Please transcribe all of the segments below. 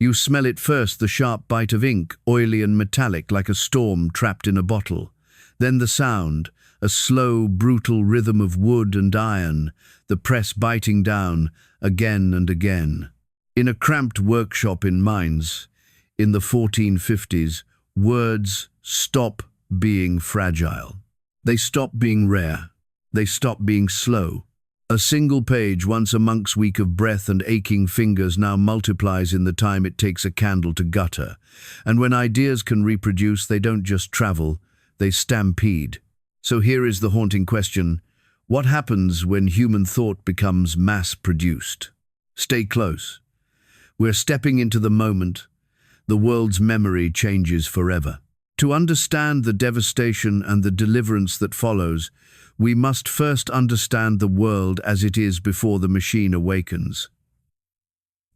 You smell it first, the sharp bite of ink, oily and metallic like a storm trapped in a bottle. Then the sound, a slow, brutal rhythm of wood and iron, the press biting down again and again. In a cramped workshop in Mainz, in the 1450s, words stop being fragile. They stop being rare. They stop being slow. A single page, once a monk's week of breath and aching fingers, now multiplies in the time it takes a candle to gutter. And when ideas can reproduce, they don't just travel, they stampede. So here is the haunting question: what happens when human thought becomes mass-produced? Stay close. We're stepping into the moment. The world's memory changes forever. To understand the devastation and the deliverance that follows, we must first understand the world as it is before the machine awakens.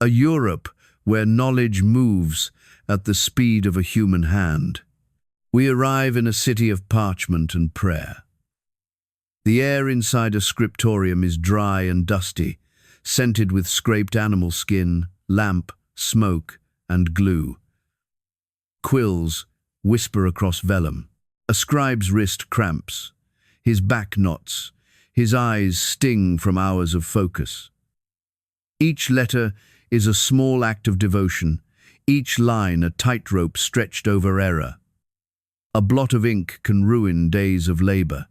A Europe where knowledge moves at the speed of a human hand. We arrive in a city of parchment and prayer. The air inside a scriptorium is dry and dusty, scented with scraped animal skin, lamp, smoke, and glue. Quills whisper across vellum. A scribe's wrist cramps. His back knots. His eyes sting from hours of focus. Each letter is a small act of devotion, each line a tightrope stretched over error. A blot of ink can ruin days of labor.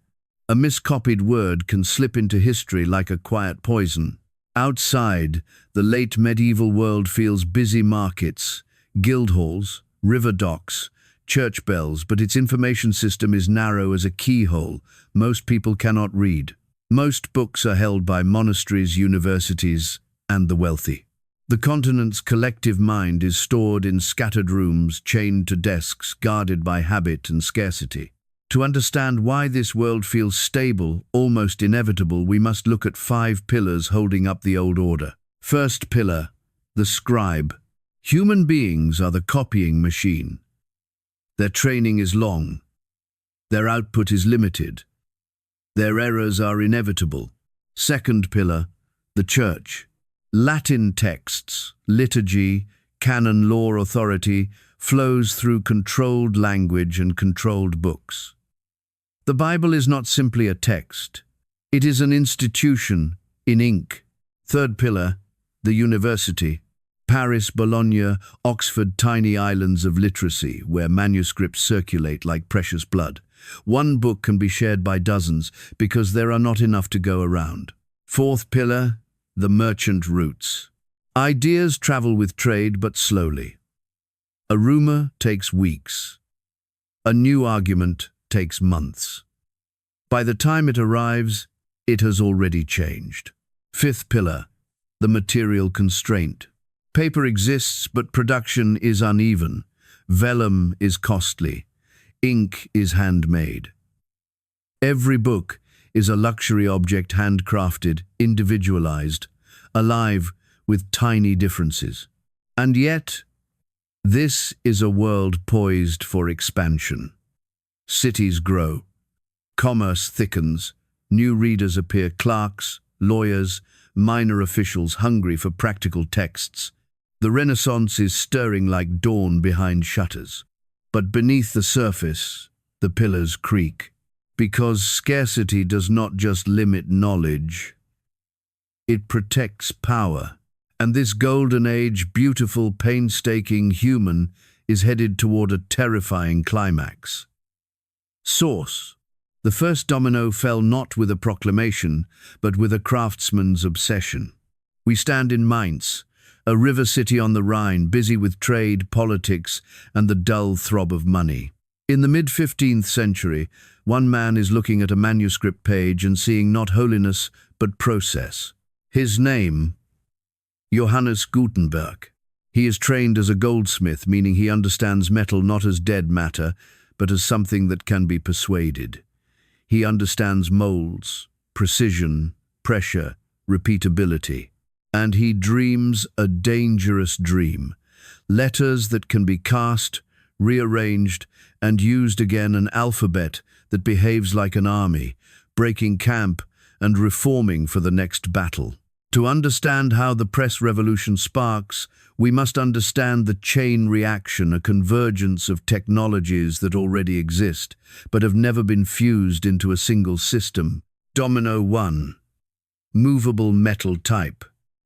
A miscopied word can slip into history like a quiet poison. Outside, the late medieval world feels busy markets, guild halls, river docks, church bells, but its information system is narrow as a keyhole. Most people cannot read. Most books are held by monasteries, universities, and the wealthy. The continent's collective mind is stored in scattered rooms, chained to desks, guarded by habit and scarcity. To understand why this world feels stable, almost inevitable, we must look at 5 pillars holding up the old order. First pillar, the scribe. Human beings are the copying machine. Their training is long. Their output is limited. Their errors are inevitable. Second pillar, the church. Latin texts, liturgy, canon law authority flows through controlled language and controlled books. The Bible is not simply a text. It is an institution in ink. Third pillar, the university. Paris, Bologna, Oxford, tiny islands of literacy where manuscripts circulate like precious blood. One book can be shared by dozens because there are not enough to go around. Fourth pillar, the merchant routes. Ideas travel with trade but slowly. A rumor takes weeks. A new argument takes months. By the time it arrives, it has already changed. Fifth pillar, the material constraint. Paper exists, but production is uneven. Vellum is costly. Ink is handmade. Every book is a luxury object, handcrafted, individualized, alive with tiny differences. And yet, this is a world poised for expansion. Cities grow. Commerce thickens. New readers appear, clerks, lawyers, minor officials hungry for practical texts. The Renaissance is stirring like dawn behind shutters. But beneath the surface, the pillars creak. Because scarcity does not just limit knowledge, it protects power. And this golden age, beautiful, painstaking, human, is headed toward a terrifying climax. Source. The first domino fell not with a proclamation, but with a craftsman's obsession. We stand in Mainz, a river city on the Rhine, busy with trade, politics, and the dull throb of money. In the mid-15th century, one man is looking at a manuscript page and seeing not holiness, but process. His name, Johannes Gutenberg. He is trained as a goldsmith, meaning he understands metal not as dead matter, but as something that can be persuaded. He understands molds, precision, pressure, repeatability. And he dreams a dangerous dream. Letters that can be cast, rearranged, and used again, an alphabet that behaves like an army, breaking camp and reforming for the next battle. To understand how the press revolution sparks, we must understand the chain reaction, a convergence of technologies that already exist, but have never been fused into a single system. Domino 1. Movable metal type.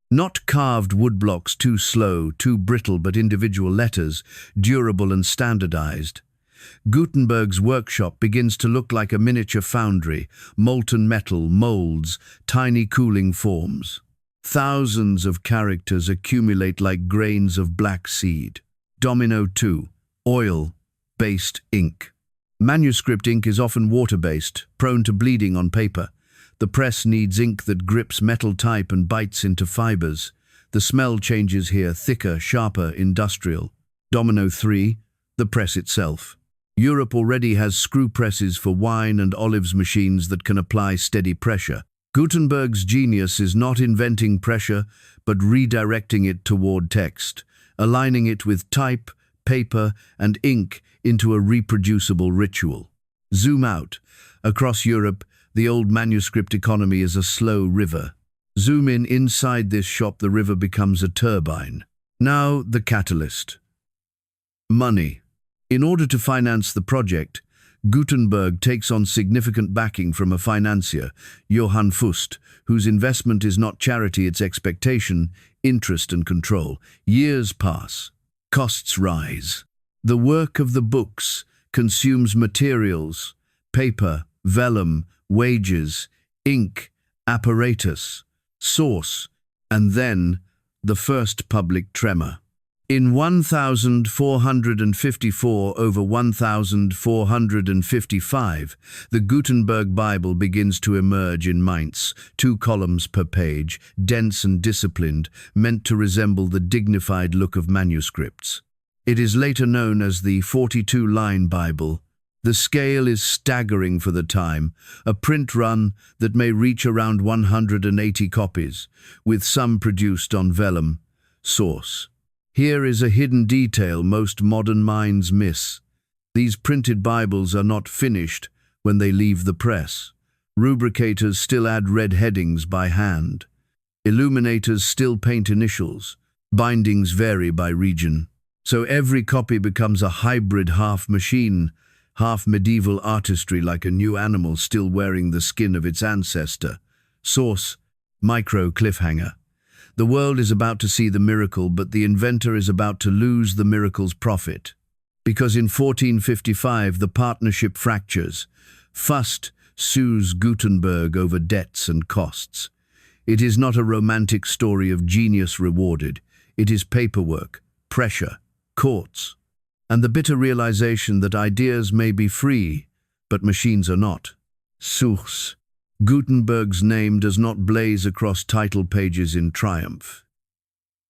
Not carved woodblocks too slow, too brittle, but individual letters, durable and standardized. Gutenberg's workshop begins to look like a miniature foundry, molten metal, molds, tiny cooling forms. Thousands of characters accumulate like grains of black seed. Domino 2. Oil-based ink. Manuscript ink is often water-based, prone to bleeding on paper. The press needs ink that grips metal type and bites into fibers. The smell changes here, thicker, sharper, industrial. Domino 3. The press itself. Europe already has screw presses for wine and olives machines that can apply steady pressure. Gutenberg's genius is not inventing pressure, but redirecting it toward text, aligning it with type, paper, and ink into a reproducible ritual. Zoom out. Across Europe, the old manuscript economy is a slow river. Zoom in. Inside this shop, the river becomes a turbine. Now, the catalyst. Money. In order to finance the project, Gutenberg takes on significant backing from a financier, Johannes Gutenberg, whose investment is not charity, it's expectation, interest and control. Years pass. Costs rise. The work of the books consumes materials, paper, vellum, wages, ink, apparatus, source, and then the first public tremor. In 1454 over 1455, the Gutenberg Bible begins to emerge in Mainz, 2 columns per page, dense and disciplined, meant to resemble the dignified look of manuscripts. It is later known as the 42-line Bible. The scale is staggering for the time, a print run that may reach around 180 copies, with some produced on vellum. Source. Here is a hidden detail most modern minds miss. These printed Bibles are not finished when they leave the press. Rubricators still add red headings by hand. Illuminators still paint initials. Bindings vary by region. So every copy becomes a hybrid half machine, half medieval artistry, like a new animal still wearing the skin of its ancestor. Source. Micro cliffhanger. The world is about to see the miracle, but the inventor is about to lose the miracle's profit. Because in 1455 the partnership fractures. Fust sues Gutenberg over debts and costs. It is not a romantic story of genius rewarded. It is paperwork, pressure, courts, and the bitter realization that ideas may be free, but machines are not. Source. Gutenberg's name does not blaze across title pages in triumph.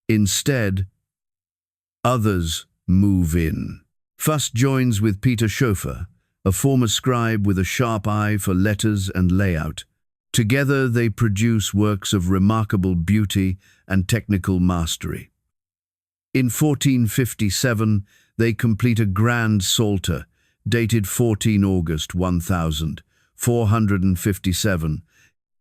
Instead, others move in. Fust joins with Peter Schoeffer, a former scribe with a sharp eye for letters and layout. Together they produce works of remarkable beauty and technical mastery. In 1457, they complete a grand Psalter, dated 14 August 1457,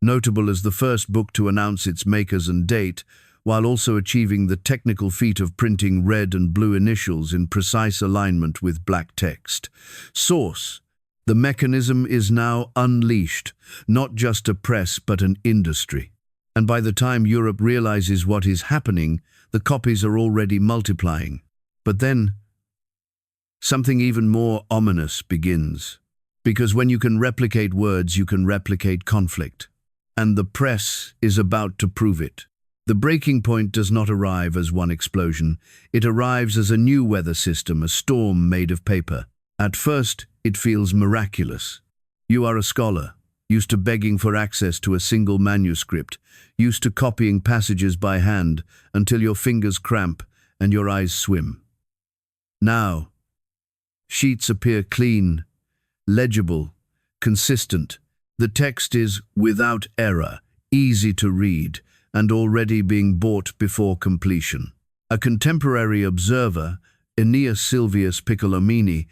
notable as the first book to announce its makers and date, while also achieving the technical feat of printing red and blue initials in precise alignment with black text. Source. The mechanism is now unleashed, not just a press but an industry. And by the time Europe realizes what is happening, the copies are already multiplying. But then, something even more ominous begins. Because when you can replicate words, you can replicate conflict. And the press is about to prove it. The breaking point does not arrive as one explosion. It arrives as a new weather system, a storm made of paper. At first, it feels miraculous. You are a scholar, used to begging for access to a single manuscript, used to copying passages by hand until your fingers cramp and your eyes swim. Now, sheets appear clean, legible, consistent. The text is without error, easy to read, and already being bought before completion. A contemporary observer, Aeneas Silvius Piccolomini,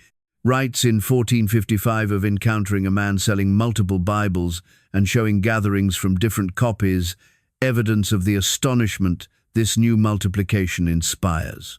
writes in 1455 of encountering a man selling multiple Bibles and showing gatherings from different copies, evidence of the astonishment this new multiplication inspires.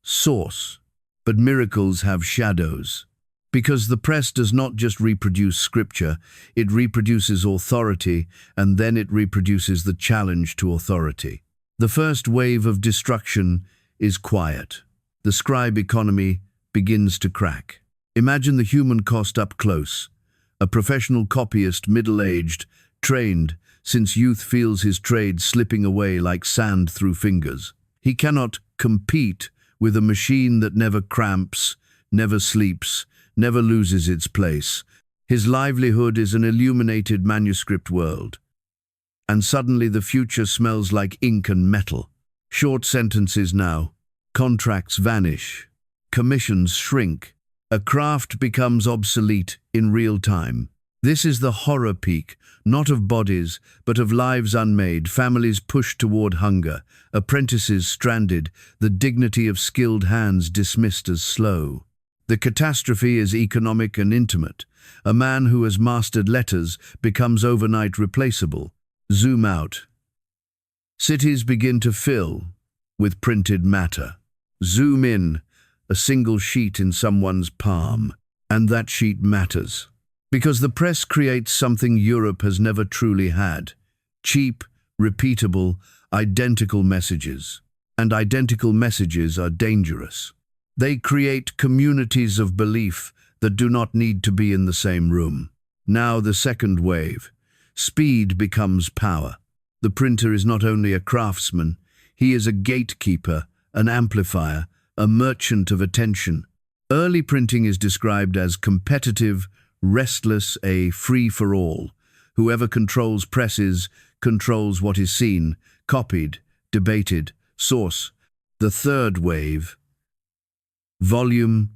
Source. But miracles have shadows. Because the press does not just reproduce scripture, it reproduces authority, and then it reproduces the challenge to authority. The first wave of destruction is quiet. The scribe economy begins to crack. Imagine the human cost up close. A professional copyist, middle-aged, trained, since youth feels his trade slipping away like sand through fingers. He cannot compete with a machine that never cramps, never sleeps, never loses its place. His livelihood is an illuminated manuscript world. And suddenly the future smells like ink and metal. Short sentences now. Contracts vanish. Commissions shrink. A craft becomes obsolete in real time. This is the horror peak, not of bodies, but of lives unmade, families pushed toward hunger, apprentices stranded, the dignity of skilled hands dismissed as slow. The catastrophe is economic and intimate. A man who has mastered letters becomes overnight replaceable. Zoom out. Cities begin to fill with printed matter. Zoom in, a single sheet in someone's palm, and that sheet matters. Because the press creates something Europe has never truly had. Cheap, repeatable, identical messages. And identical messages are dangerous. They create communities of belief that do not need to be in the same room. Now the second wave. Speed becomes power. The printer is not only a craftsman, he is a gatekeeper, an amplifier, a merchant of attention. Early printing is described as competitive, restless, a free-for-all. Whoever controls presses controls what is seen, copied, debated. Source. The third wave. Volume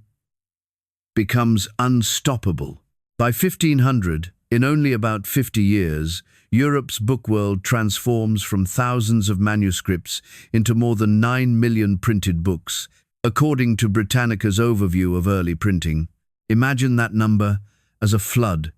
becomes unstoppable. By 1500, in only about 50 years, Europe's book world transforms from thousands of manuscripts into more than 9 million printed books, according to Britannica's overview of early printing. Imagine that number as a flood,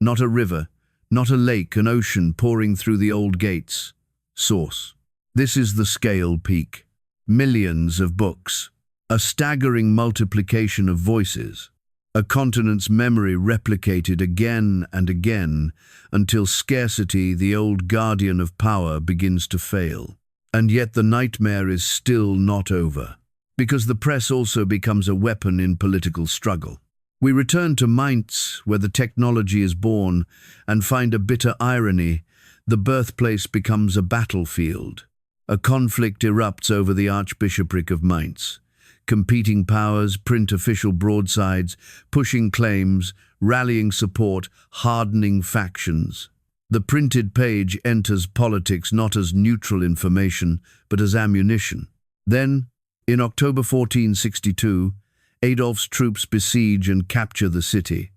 not a river, not a lake, an ocean pouring through the old gates. Source. This is the scale peak. Millions of books. A staggering multiplication of voices. A continent's memory replicated again and again until scarcity, the old guardian of power, begins to fail. And yet the nightmare is still not over, because the press also becomes a weapon in political struggle. We return to Mainz, where the technology is born, and find a bitter irony. The birthplace becomes a battlefield. A conflict erupts over the Archbishopric of Mainz. Competing powers print official broadsides, pushing claims, rallying support, hardening factions. The printed page enters politics not as neutral information, but as ammunition. Then, in October 1462, Adolf's troops besiege and capture the city.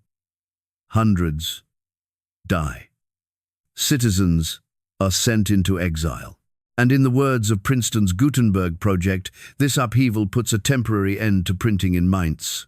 Hundreds die. Citizens are sent into exile. And in the words of Princeton's Gutenberg project, this upheaval puts a temporary end to printing in Mainz.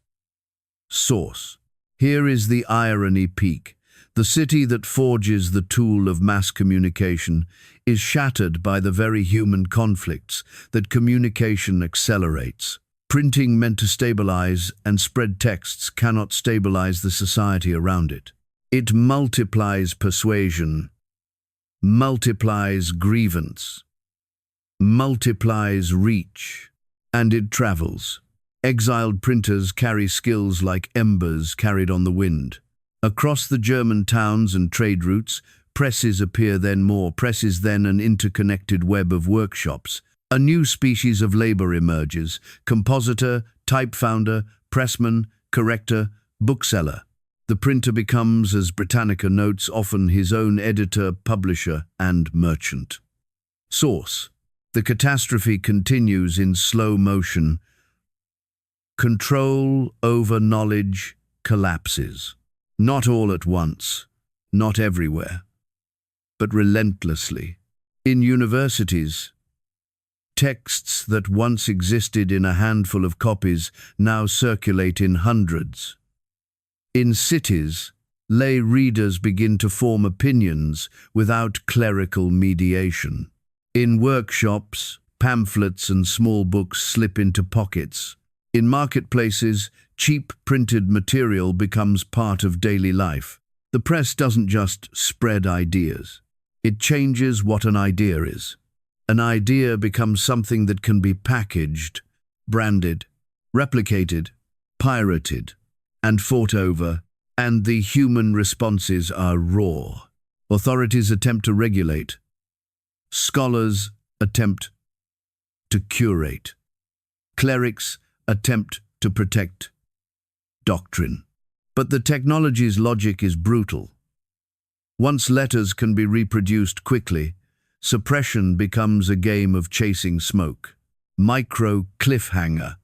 Source. Here is the irony peak. The city that forges the tool of mass communication is shattered by the very human conflicts that communication accelerates. Printing meant to stabilize and spread texts cannot stabilize the society around it. It multiplies persuasion, multiplies grievance, multiplies reach, and it travels. Exiled printers carry skills like embers carried on the wind. Across the German towns and trade routes, presses appear then more, presses then an interconnected web of workshops. A new species of labor emerges: compositor, type founder, pressman, corrector, bookseller. The printer becomes, as Britannica notes, often his own editor, publisher, and merchant. Source. The catastrophe continues in slow motion. Control over knowledge collapses. Not all at once, not everywhere, but relentlessly. In universities, texts that once existed in a handful of copies now circulate in hundreds. In cities, Lay readers begin to form opinions without clerical mediation. In workshops, pamphlets and small books slip into pockets. In marketplaces, cheap printed material becomes part of daily life. The press doesn't just spread ideas. It changes what an idea is. An idea becomes something that can be packaged, branded, replicated, pirated, and fought over, and the human responses are raw. Authorities attempt to regulate. Scholars attempt to curate. Clerics attempt to protect doctrine. But the technology's logic is brutal. Once letters can be reproduced quickly, suppression becomes a game of chasing smoke. Micro cliffhanger.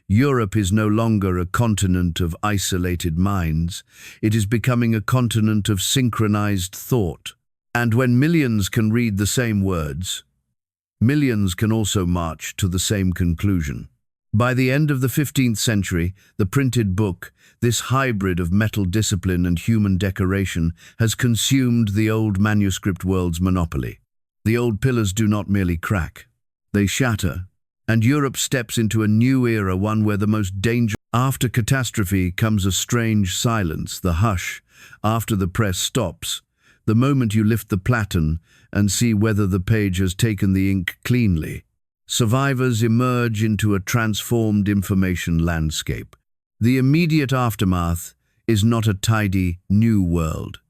Europe is no longer a continent of isolated minds. It is becoming a continent of synchronized thought. And when millions can read the same words, millions can also march to the same conclusion. By the end of the 15th century, the printed book, this hybrid of metal discipline and human decoration, has consumed the old manuscript world's monopoly. The old pillars do not merely crack, they shatter. And Europe steps into a new era, one where the most dangerous. After catastrophe comes a strange silence, the hush, after the press stops, the moment you lift the platen and see whether the page has taken the ink cleanly. Survivors emerge into a transformed information landscape. The immediate aftermath is not a tidy, new world,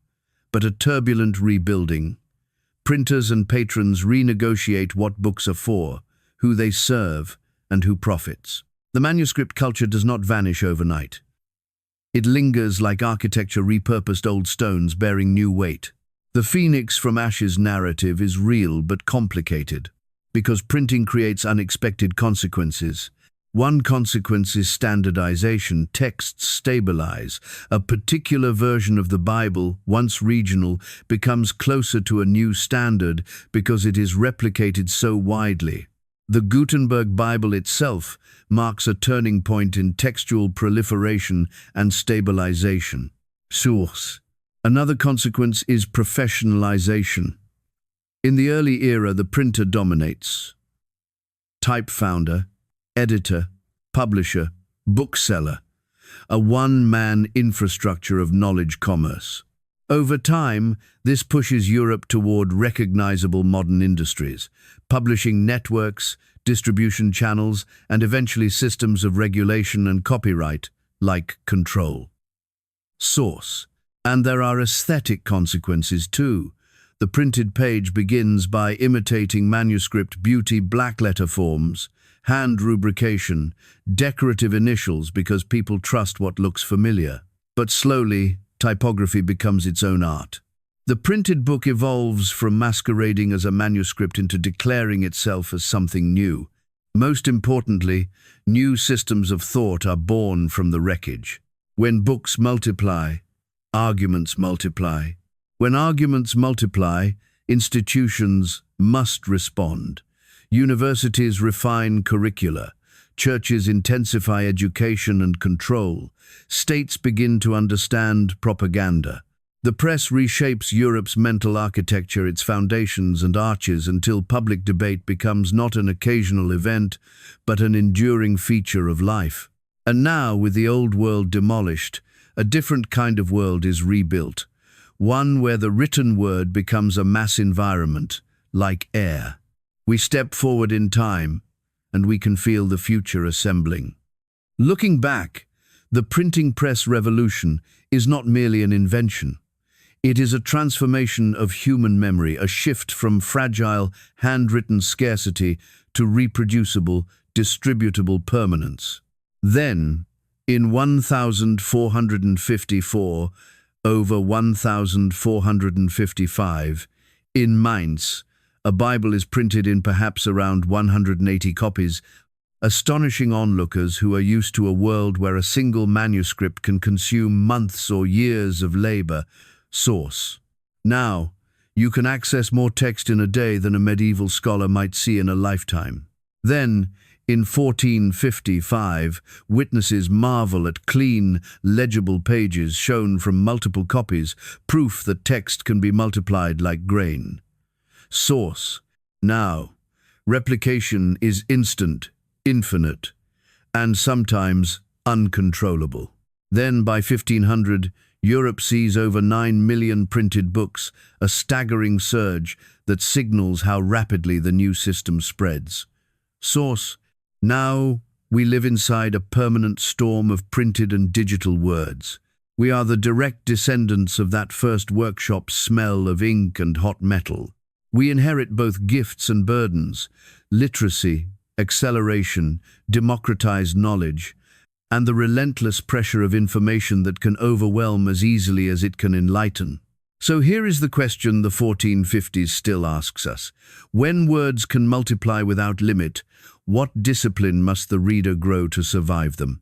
but a turbulent rebuilding. Printers and patrons renegotiate what books are for, who they serve, and who profits. The manuscript culture does not vanish overnight. It lingers like architecture repurposed old stones bearing new weight. The phoenix from ashes narrative is real but complicated, because printing creates unexpected consequences. One consequence is standardization. Texts stabilize. A particular version of the Bible, once regional, becomes closer to a new standard because it is replicated so widely. The Gutenberg Bible itself marks a turning point in textual proliferation and stabilization. Source. Another consequence is professionalization. In the early era, the printer dominates. Type founder, editor, publisher, bookseller, a one-man infrastructure of knowledge commerce. Over time, this pushes Europe toward recognizable modern industries, publishing networks, distribution channels, and eventually systems of regulation and copyright, like control. Source. And there are aesthetic consequences too. The printed page begins by imitating manuscript beauty, black-letter forms, hand rubrication, decorative initials because people trust what looks familiar. But slowly, typography becomes its own art. The printed book evolves from masquerading as a manuscript into declaring itself as something new. Most importantly, new systems of thought are born from the wreckage. When books multiply, arguments multiply. When arguments multiply, institutions must respond. Universities refine curricula. Churches intensify education and control. States begin to understand propaganda. The press reshapes Europe's mental architecture, its foundations and arches, until public debate becomes not an occasional event, but an enduring feature of life. And now, with the old world demolished, a different kind of world is rebuilt. One where the written word becomes a mass environment, like air. We step forward in time, and we can feel the future assembling. Looking back, the printing press revolution is not merely an invention. It is a transformation of human memory, a shift from fragile, handwritten scarcity to reproducible, distributable permanence. Then, in 1454, over 1455, in Mainz, a Bible is printed in perhaps around 180 copies, astonishing onlookers who are used to a world where a single manuscript can consume months or years of labor. Source. Now, you can access more text in a day than a medieval scholar might see in a lifetime. Then, In 1455, witnesses marvel at clean, legible pages shown from multiple copies, proof that text can be multiplied like grain. Source. Now, replication is instant, infinite, and sometimes uncontrollable. Then, by 1500, Europe sees over 9 million printed books, a staggering surge that signals how rapidly the new system spreads. Source. Now, we live inside a permanent storm of printed and digital words. We are the direct descendants of that first workshop smell of ink and hot metal. We inherit both gifts and burdens, literacy, acceleration, democratized knowledge, and the relentless pressure of information that can overwhelm as easily as it can enlighten. So here is the question the 1450s still asks us. When words can multiply without limit, what discipline must the reader grow to survive them?